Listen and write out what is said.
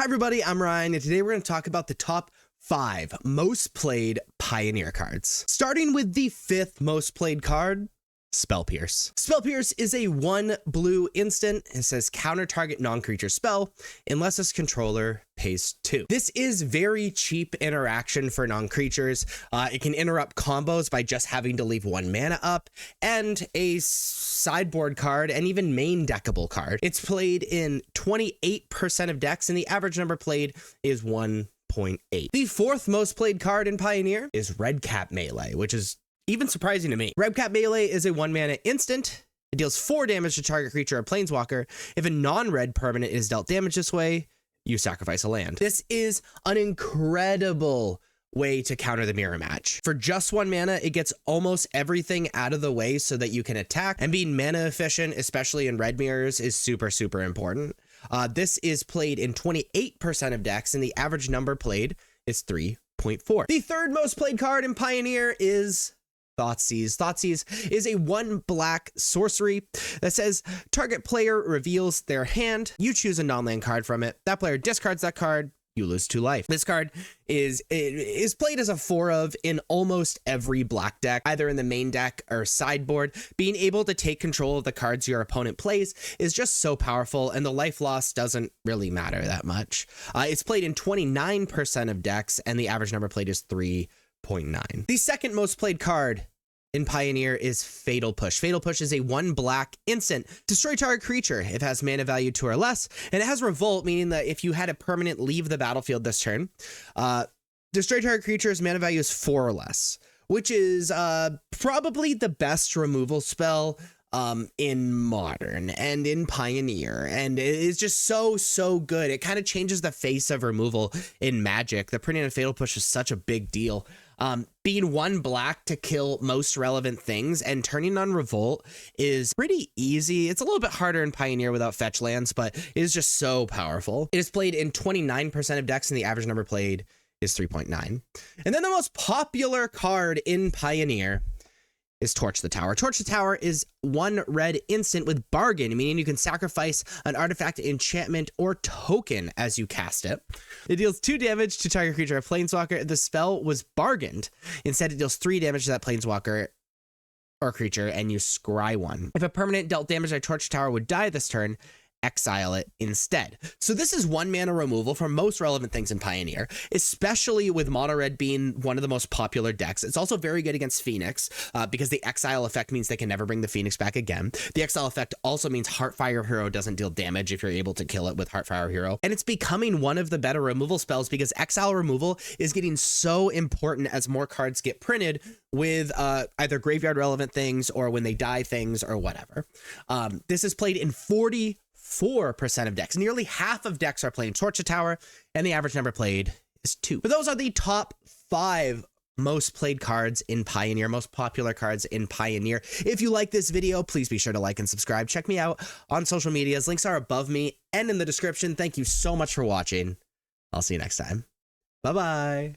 Hi everybody, I'm Ryan, and today we're going to talk about the top 5 most played Pioneer cards. Starting with the 5th most played card, Spell Pierce. Spell Pierce is a 1 blue instant. It says counter target non-creature spell unless its controller pays 2. This is very cheap interaction for non-creatures. It can interrupt combos by just having to leave 1 mana up, and a sideboard card and even main deckable card. It's played in 28% of decks, and the average number played is 1.8. The 4th most played card in Pioneer is Redcap Melee, which is even surprising to me. Redcap Melee is a 1 mana instant. It deals 4 damage to target creature or planeswalker. If a non-red permanent is dealt damage this way, you sacrifice a land. This is an incredible way to counter the mirror match. For just 1 mana, it gets almost everything out of the way so that you can attack, and being mana efficient, especially in red mirrors, is super important. This is played in 28% of decks, and the average number played is 3.4. The 3rd most played card in Pioneer is Thoughtseize. Thoughtseize is a 1 black sorcery that says target player reveals their hand. You choose a non-land card from it. That player discards that card. You lose 2 life. This card is played as a 4 of in almost every black deck, either in the main deck or sideboard. Being able to take control of the cards your opponent plays is just so powerful, and the life loss doesn't really matter that much. It's played in 29% of decks, and the average number played is 3.9. The 2nd most played card in Pioneer is Fatal Push. Fatal Push is a 1 black instant. Destroy target creature if it has mana value 2 or less, and it has Revolt, meaning that if you had a permanent leave the battlefield this turn, destroy target creature's mana value is 4 or less, which is probably the best removal spell in Modern and in Pioneer, and it is just so good. It kind of changes the face of removal in Magic. The printing of Fatal Push is such a big deal. Being 1 black to kill most relevant things and turning on Revolt is pretty easy. It's a little bit harder in Pioneer without fetch lands, but it is just so powerful. It is played in 29% of decks, and the average number played is 3.9. And then the most popular card in Pioneer is Torch the Tower. Torch the Tower is 1 red instant with bargain, meaning you can sacrifice an artifact, enchantment, or token as you cast it. It deals 2 damage to target creature or planeswalker. The spell was bargained. Instead, it deals 3 damage to that planeswalker or creature, and you scry 1. If a permanent dealt damage by Torch the Tower would die this turn, exile it instead. So this is 1 mana removal for most relevant things in Pioneer, especially with mono red being one of the most popular decks. It's also very good against Phoenix because the exile effect means they can never bring the Phoenix back again. The exile effect also means Heartfire Hero doesn't deal damage if you're able to kill it with Heartfire Hero. And it's becoming one of the better removal spells because exile removal is getting so important as more cards get printed with either graveyard relevant things or when they die things or whatever. This is played in 44% of decks. Nearly half of decks are playing Torch the Tower, and the average number played is 2. But those are the top 5 most played cards in Pioneer, most popular cards in Pioneer. If you like this video, please be sure to like and subscribe. Check me out on social medias. Links are above me and in the description. Thank you so much for watching. I'll see you next time. Bye-bye.